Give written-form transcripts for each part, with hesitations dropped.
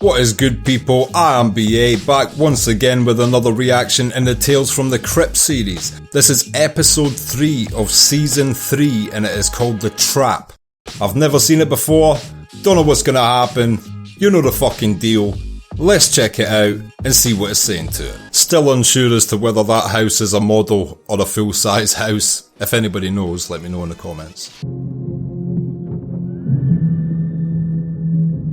What is good, people? I am BA, back once again with another reaction in the Tales from the Crypt series. This is episode 3 of season 3 and it is called The Trap. I've never seen it before, don't know what's gonna happen, you know the fucking deal. Let's check it out and see what it's saying to it. Still unsure as to whether that house is a model or a full-size house. If anybody knows, let me know in the comments.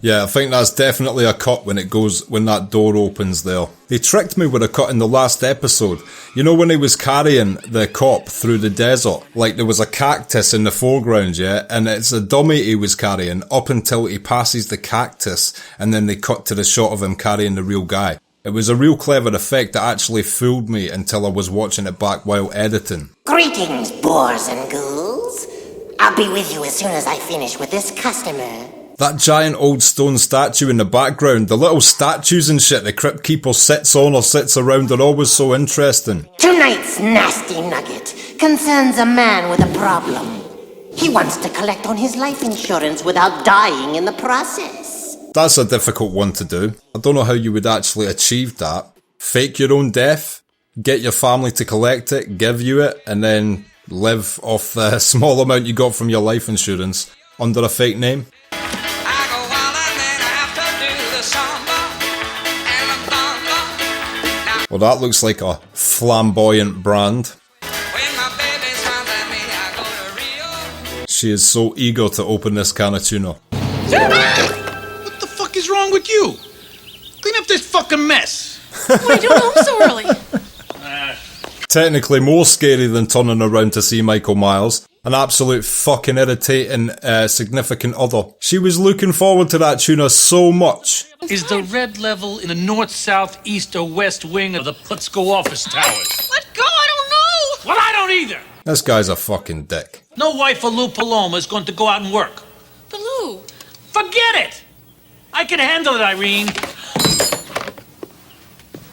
Yeah, I think that's definitely a cut when that door opens there. They tricked me with a cut in the last episode. You know when he was carrying the cop through the desert? Like there was a cactus in the foreground, yeah? And it's a dummy he was carrying up until he passes the cactus and then they cut to the shot of him carrying the real guy. It was a real clever effect that actually fooled me until I was watching it back while editing. Greetings, boars and ghouls. I'll be with you as soon as I finish with this customer. That giant old stone statue in the background, the little statues and shit the Crypt Keeper sits on or sits around are always so interesting. Tonight's nasty nugget concerns a man with a problem. He wants to collect on his life insurance without dying in the process. That's a difficult one to do. I don't know how you would actually achieve that. Fake your own death, get your family to collect it, give you it, and then live off the small amount you got from your life insurance under a fake name. Well, that looks like a flamboyant brand. She is so eager to open this can of tuna. What the fuck is wrong with you? Clean up this fucking mess. What are you doing home so early? Technically more scary than turning around to see Michael Myers. An absolute fucking irritating significant other. She was looking forward to that tuna so much. Is the red level in the north, south, east, or west wing of the Putzko office towers? Let go, I don't know! Well, I don't either! This guy's a fucking dick. No wife of Lou Paloma is going to go out and work. But Lou... Forget it! I can handle it, Irene.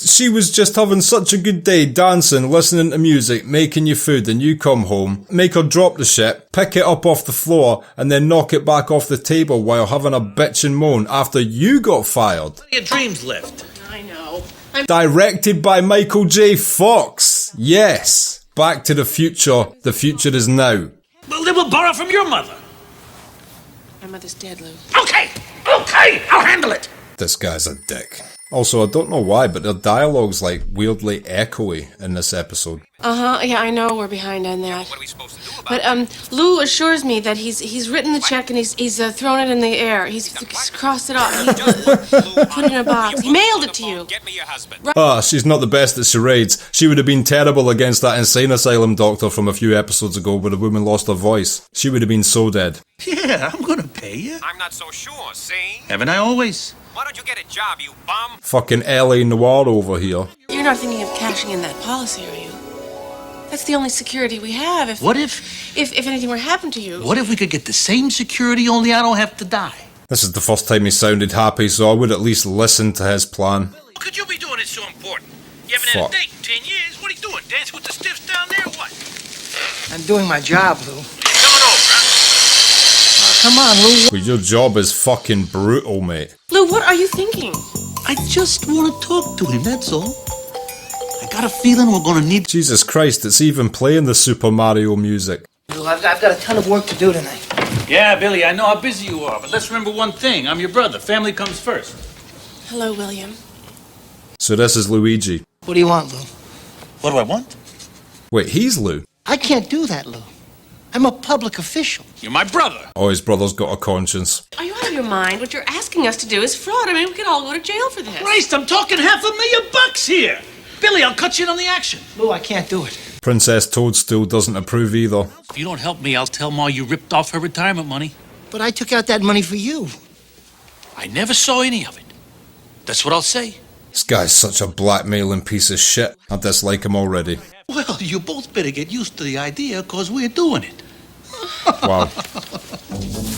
She was just having such a good day, dancing, listening to music, making you food, and you come home, make her drop the shit, pick it up off the floor, and then knock it back off the table while having a bitch and moan after you got fired. Your dreams left. I know. Directed by Michael J. Fox. Yes. Back to the future. The future is now. Well, then we'll borrow from your mother. My mother's dead, Lou. Okay, I'll handle it. This guy's a dick. Also, I don't know why, but the dialogue's like weirdly echoey in this episode. Yeah, I know we're behind on that. What are we supposed to do about it? Lou assures me that he's written the check and he's thrown it in the air. He's crossed it off. He put it in a box. He mailed it to you. Get me your husband. She's not the best at charades. She would have been terrible against that insane asylum doctor from a few episodes ago where the woman lost her voice. She would have been so dead. Yeah, I'm gonna pay you. I'm not so sure, see? Haven't I always? Why don't you get a job, you bum? Fucking L.A. Noir over here. You're not thinking of cashing in that policy, are you? That's the only security we have. What if anything were to happen to you? What if we could get the same security, only I don't have to die? This is the first time he sounded happy, so I would at least listen to his plan. What could you be doing? It's so important. You haven't had a date in 10 years. What are you doing? Dancing with the stiffs down there or what? I'm doing my job, Lou. You're coming over, Come on, Lou. Well, your job is fucking brutal, mate. Lou, what are you thinking? I just want to talk to him, that's all. I got a feeling we're gonna need... Jesus Christ, it's even playing the Super Mario music. Lou, I've got a ton of work to do tonight. Yeah, Billy, I know how busy you are, but let's remember one thing. I'm your brother. Family comes first. Hello, William. So this is Luigi. What do you want, Lou? What do I want? Wait, he's Lou? I can't do that, Lou. I'm a public official. You're my brother. Oh, his brother's got a conscience. Are you out of your mind? What you're asking us to do is fraud. I mean, we could all go to jail for this. Christ, I'm talking $500,000 here. Billy, I'll cut you in on the action. Lou, I can't do it. Princess Toadstool doesn't approve either. If you don't help me, I'll tell Ma you ripped off her retirement money. But I took out that money for you. I never saw any of it. That's what I'll say. This guy's such a blackmailing piece of shit. I dislike him already. Well, you both better get used to the idea, because we're doing it. Wow.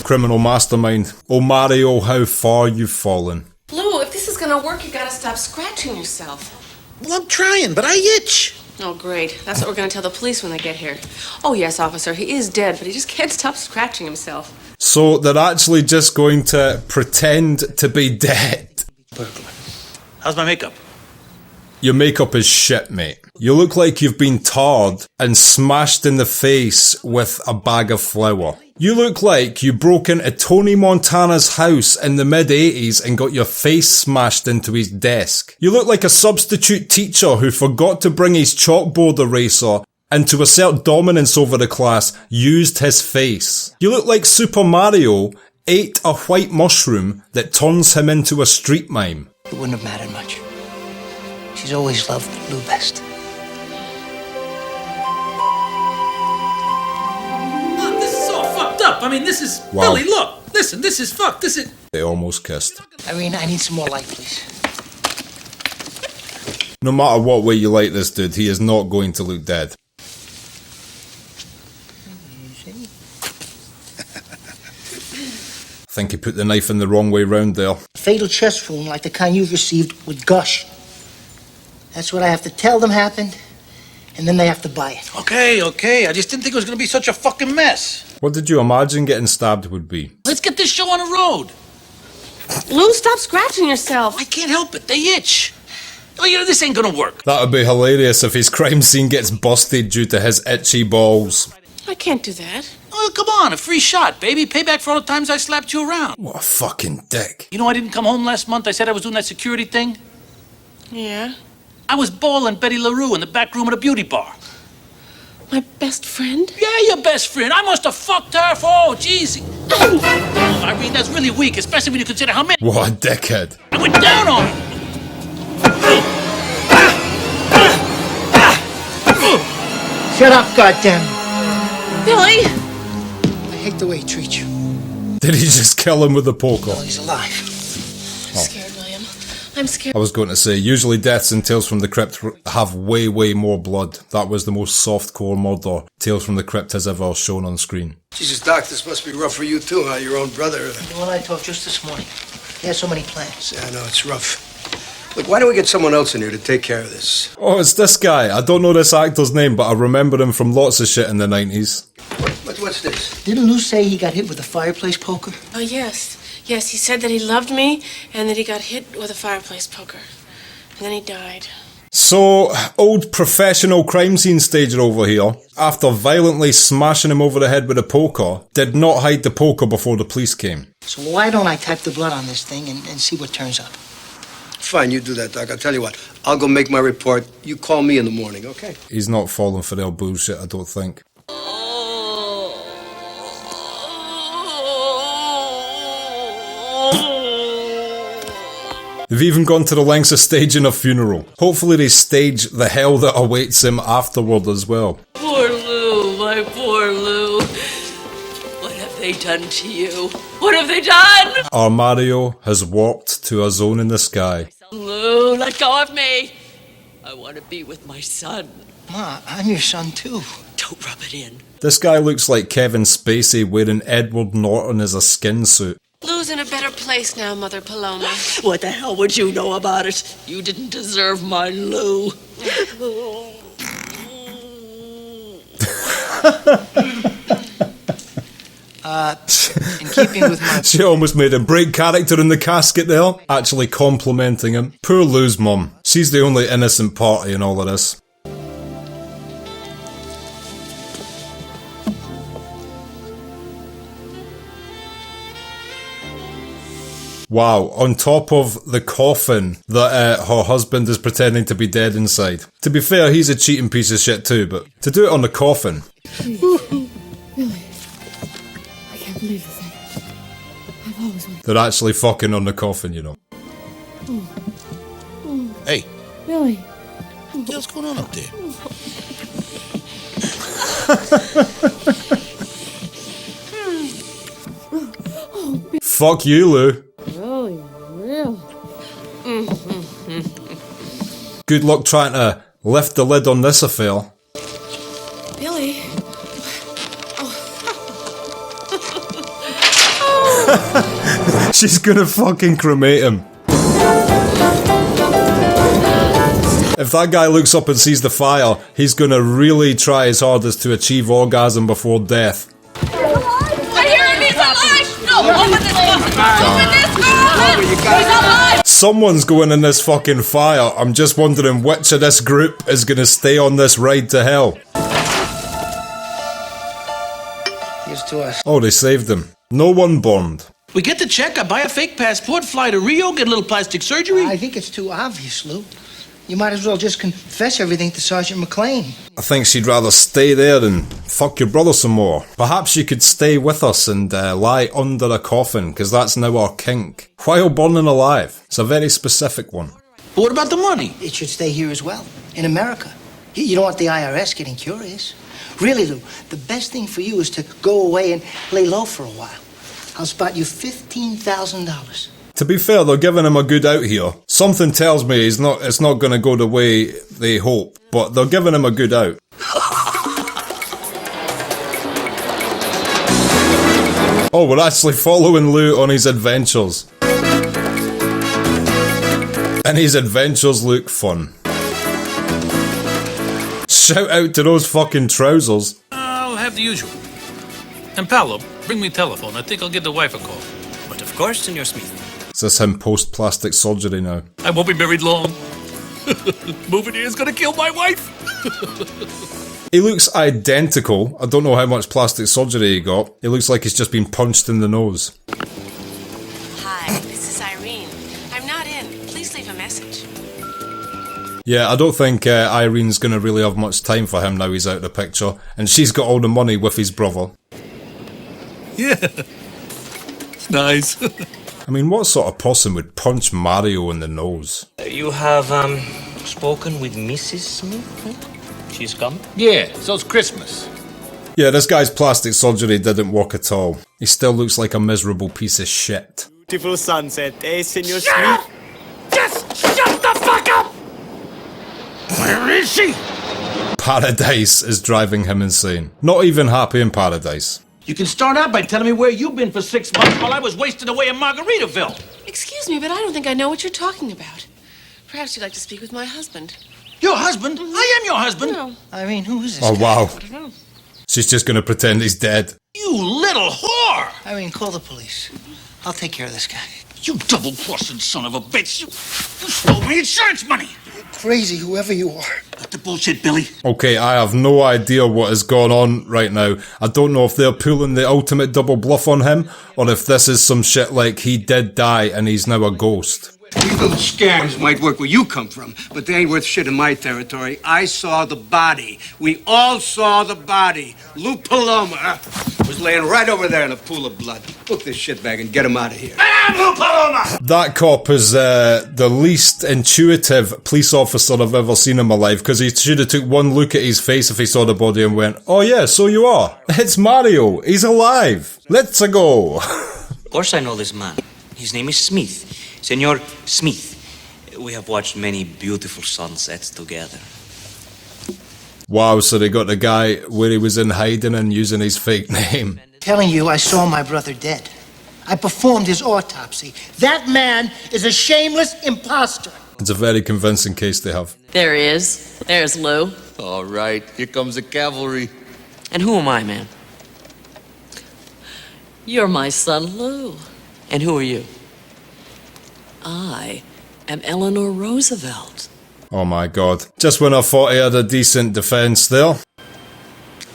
Criminal mastermind. Oh, Mario, how far you've fallen. Lou, if this is gonna work, you gotta stop scratching yourself. Well, I'm trying, but I itch. Oh, great. That's what we're gonna tell the police when they get here. Oh, yes, officer, he is dead, but he just can't stop scratching himself. So they're actually just going to pretend to be dead. How's my makeup? Your makeup is shit, mate. You look like you've been tarred and smashed in the face with a bag of flour. You look like you broke into Tony Montana's house in the mid-80s and got your face smashed into his desk. You look like a substitute teacher who forgot to bring his chalkboard eraser and to assert dominance over the class, used his face. You look like Super Mario ate a white mushroom that turns him into a street mime. It wouldn't have mattered much. She's always loved Lou best. Look, this is all fucked up. I mean, this is... Wow. Billy, look. Listen, this is fucked. This is... They almost kissed. Irene, I need some more light, please. No matter what way you like this dude, he is not going to look dead. I think he put the knife in the wrong way round there. Fatal chest wound like the kind you've received would gush. That's what I have to tell them happened, and then they have to buy it. Okay. I just didn't think it was going to be such a fucking mess. What did you imagine getting stabbed would be? Let's get this show on the road. Lou, stop scratching yourself. I can't help it. They itch. Oh, you know, this ain't going to work. That would be hilarious if his crime scene gets busted due to his itchy balls. I can't do that. Oh, come on. A free shot, baby. Payback for all the times I slapped you around. What a fucking dick. You know I didn't come home last month? I said I was doing that security thing. Yeah? I was balling Betty LaRue in the back room of the beauty bar. My best friend? Yeah, your best friend. I must have fucked her for, oh, jeez. Oh, Irene, that's really weak, especially when you consider how many... What a dickhead. I went down on her. Shut up, goddammit. Billy! I hate the way he treats you. Did he just kill him with a poker? Well, he's alive. I'm scared, William. I'm scared. I was going to say, usually deaths in Tales from the Crypt have way more blood. That was the most softcore murder Tales from the Crypt has ever shown on screen. Jesus, Doc, this must be rough for you too, huh? Your own brother. The one I talked just this morning. He has so many plans. Yeah, I know, it's rough. Look, why don't we get someone else in here to take care of this? Oh, it's this guy. I don't know this actor's name, but I remember him from lots of shit in the 90s. What's this? Didn't Lou say he got hit with a fireplace poker? Oh, yes. Yes, he said that he loved me and that he got hit with a fireplace poker. And then he died. So, old professional crime scene stager over here, after violently smashing him over the head with a poker, did not hide the poker before the police came. So why don't I type the blood on this thing and see what turns up? Fine, you do that, Doc. I'll tell you what. I'll go make my report. You call me in the morning, okay? He's not falling for their bullshit, I don't think. They've even gone to the lengths of staging a funeral. Hopefully they stage the hell that awaits him afterward as well. Poor Lou, my poor Lou. What have they done to you? What have they done? Our Mario has warped to a zone in the sky. Lou, let go of me. I want to be with my son. Ma, I'm your son too. Don't rub it in. This guy looks like Kevin Spacey wearing Edward Norton as a skin suit. Lou's in a better place now, Mother Paloma. What the hell would you know about it? You didn't deserve my Lou. In keeping with my... She almost made him break character in the casket there, actually complimenting him. Poor Lou's mum. She's the only innocent party in all of this. Wow, on top of the coffin that her husband is pretending to be dead inside. To be fair, he's a cheating piece of shit too, but to do it on the coffin. Really? I can't believe this. I've always wanted... They're actually fucking on the coffin, you know. Hey. Billy. What's going on up there? Fuck you, Lou. Good luck trying to lift the lid on this affair. Billy? She's gonna fucking cremate him. If that guy looks up and sees the fire, he's gonna really try his hardest to achieve orgasm before death. I hear him! He's alive! No, open this door! Open this door! He's alive! Someone's going in this fucking fire. I'm just wondering which of this group is going to stay on this ride to hell. Here's to us. Oh, they saved him. No one burned. We get the check, I buy a fake passport, fly to Rio, get a little plastic surgery. I think it's too obvious, Lou. You might as well just confess everything to Sergeant McLean. I think she'd rather stay there and fuck your brother some more. Perhaps you could stay with us and lie under a coffin, because that's now our kink. While burning alive. It's a very specific one. But what about the money? It should stay here as well, in America. You don't want the IRS getting curious. Really, Lou, the best thing for you is to go away and lay low for a while. I'll spot you $15,000. To be fair, they're giving him a good out here. Something tells me it's not going to go the way they hope, but they're giving him a good out. Oh, we're actually following Lou on his adventures. And his adventures look fun. Shout out to those fucking trousers. I'll have the usual. And Paolo, bring me telephone. I think I'll give the wife a call. But of course, Senor Smith. Is this him post-plastic surgery now? I won't be married long. Moving here is gonna kill my wife. He looks identical. I don't know how much plastic surgery he got. He looks like he's just been punched in the nose. Hi, this is Irene. I'm not in. Please leave a message. Yeah, I don't think Irene's gonna really have much time for him now he's out of the picture. And she's got all the money with his brother. Yeah. It's nice. I mean, what sort of person would punch Mario in the nose? You have, spoken with Mrs. Smith? She's come? Yeah, so it's Christmas. Yeah, this guy's plastic surgery didn't work at all. He still looks like a miserable piece of shit. Beautiful sunset, eh, Senor Shut up! Just shut the fuck up! Where is she? Paradise is driving him insane. Not even happy in paradise. You can start out by telling me where you've been for 6 months while I was wasting away in Margaritaville. Excuse me, but I don't think I know what you're talking about. Perhaps you'd like to speak with my husband. Your husband? I am your husband. No. Irene, who is this Oh, guy? wow. I don't know. She's just gonna pretend he's dead. You little whore! Irene, call the police. I'll take care of this guy. You double-crossing son of a bitch! You stole my insurance money! Crazy, whoever you are. Cut the bullshit, Billy. Okay, I have no idea what is going on right now. I don't know if they're pulling the ultimate double bluff on him, or if this is some shit like he did die and he's now a ghost. These little scams might work where you come from, but they ain't worth shit in my territory. I saw the body. We all saw the body. Lou Paloma was laying right over there in a pool of blood. Book this shitbag and get him out of here. I'm Lou Paloma! That cop is the least intuitive police officer I've ever seen in my life, because he should have took one look at his face if he saw the body and went, oh yeah, so you are. It's Mario. He's alive. Let's go. Of course I know this man. His name is Smith. Senor Smith. We have watched many beautiful sunsets together. Wow, so they got the guy where he was in hiding and using his fake name. Telling you I saw my brother dead. I performed his autopsy. That man is a shameless imposter. It's a very convincing case they have. There he is. There's Lou. All right, here comes the cavalry. And who am I, ma'am? You're my son, Lou. And who are you? I am Eleanor Roosevelt. Oh my god. Just when I thought he had a decent defense there.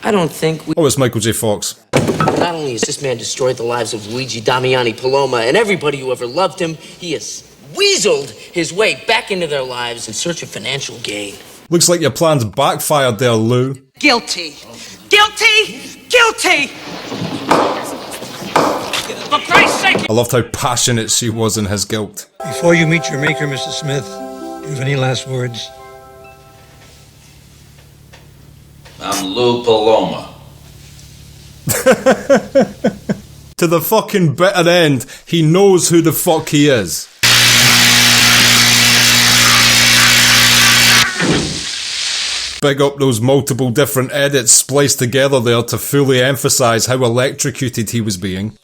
I don't think we... Oh, it's Michael J. Fox. Not only has this man destroyed the lives of Luigi Damiani Paloma and everybody who ever loved him, he has weaseled his way back into their lives in search of financial gain. Looks like your plans backfired there, Lou. Guilty. Guilty! Guilty! For Christ's sake! I loved how passionate she was in his guilt. Before you meet your maker, Mr. Smith, do you have any last words? I'm Lou Paloma. To the fucking bitter end, he knows who the fuck he is. Big up those multiple different edits spliced together there to fully emphasise how electrocuted he was being.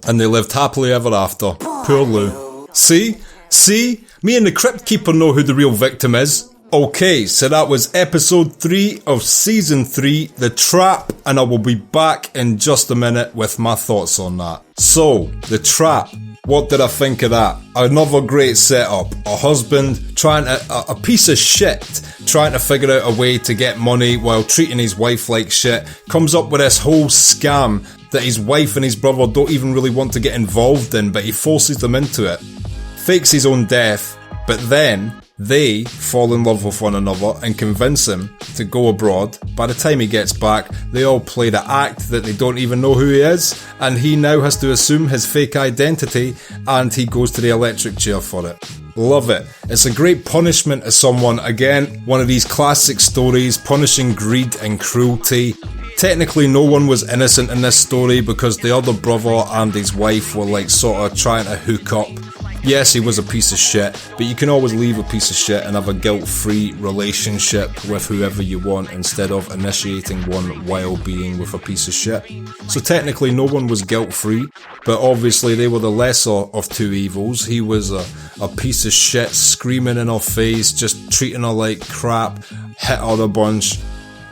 And they lived happily ever after. Poor Lou. See? See? Me and the Crypt Keeper know who the real victim is. Okay, so that was episode 3 of season 3, The Trap, and I will be back in just a minute with my thoughts on that. So, The Trap. What did I think of that? Another great setup. A husband trying to, a piece of shit, trying to figure out a way to get money while treating his wife like shit, comes up with this whole scam that his wife and his brother don't even really want to get involved in, but he forces them into it. Fakes his own death, but then they fall in love with one another and convince him to go abroad. By the time he gets back, they all play the act that they don't even know who he is, and he now has to assume his fake identity, and he goes to the electric chair for it. Love it. It's a great punishment of someone. Again, one of these classic stories punishing greed and cruelty. Technically no one was innocent in this story because the other brother and his wife were like sort of trying to hook up. Yes, he was a piece of shit, but you can always leave a piece of shit and have a guilt-free relationship with whoever you want instead of initiating one while being with a piece of shit. So technically no one was guilt-free, but obviously they were the lesser of two evils. He was a piece of shit screaming in her face, just treating her like crap, hit her a bunch,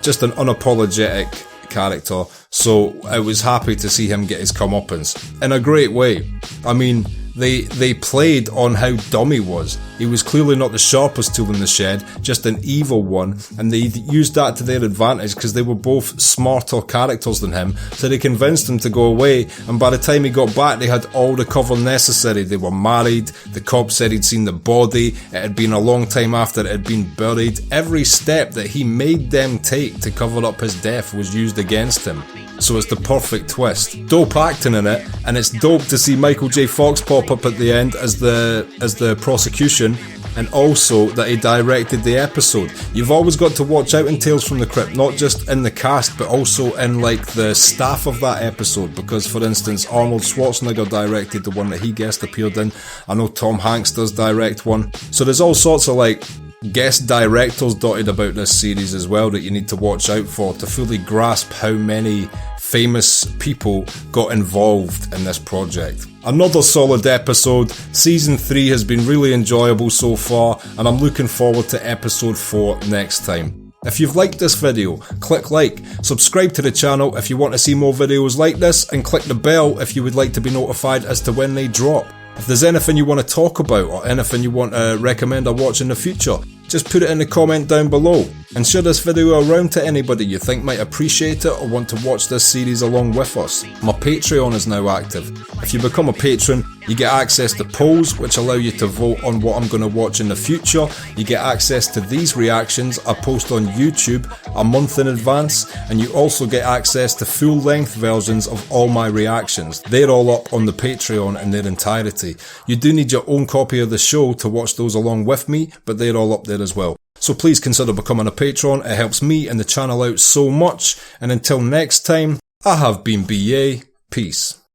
just an unapologetic character. So I was happy to see him get his comeuppance in a great way. I mean, they played on how dumb he was. He was clearly not the sharpest tool in the shed, just an evil one, and they used that to their advantage because they were both smarter characters than him, so they convinced him to go away, and by the time he got back they had all the cover necessary. They were married, the cop said he'd seen the body, it had been a long time after it had been buried. Every step that he made them take to cover up his death was used against him. So it's the perfect twist. Dope acting in it, and it's dope to see Michael J. Fox pop up at the end as the prosecution, and also that he directed the episode. You've always got to watch out in Tales from the Crypt, not just in the cast, but also in like the staff of that episode, because for instance, Arnold Schwarzenegger directed the one that he guest appeared in. I know Tom Hanks does direct one. So there's all sorts of like guest directors dotted about this series as well that you need to watch out for to fully grasp how many famous people got involved in this project. Another solid episode. Season 3 has been really enjoyable so far, and I'm looking forward to episode 4 next time. If you've liked this video, click like, subscribe to the channel if you want to see more videos like this, and click the bell if you would like to be notified as to when they drop. If there's anything you want to talk about or anything you want to recommend I watch in the future, just put it in the comment down below, and share this video around to anybody you think might appreciate it or want to watch this series along with us. My Patreon is now active. If you become a patron, you get access to polls which allow you to vote on what I'm going to watch in the future. You get access to these reactions I post on YouTube a month in advance, and you also get access to full-length versions of all my reactions. They're all up on the Patreon in their entirety. You do need your own copy of the show to watch those along with me, but they're all up there as well. So please consider becoming a patron. It helps me and the channel out so much, and until next time, I have been BA. Peace.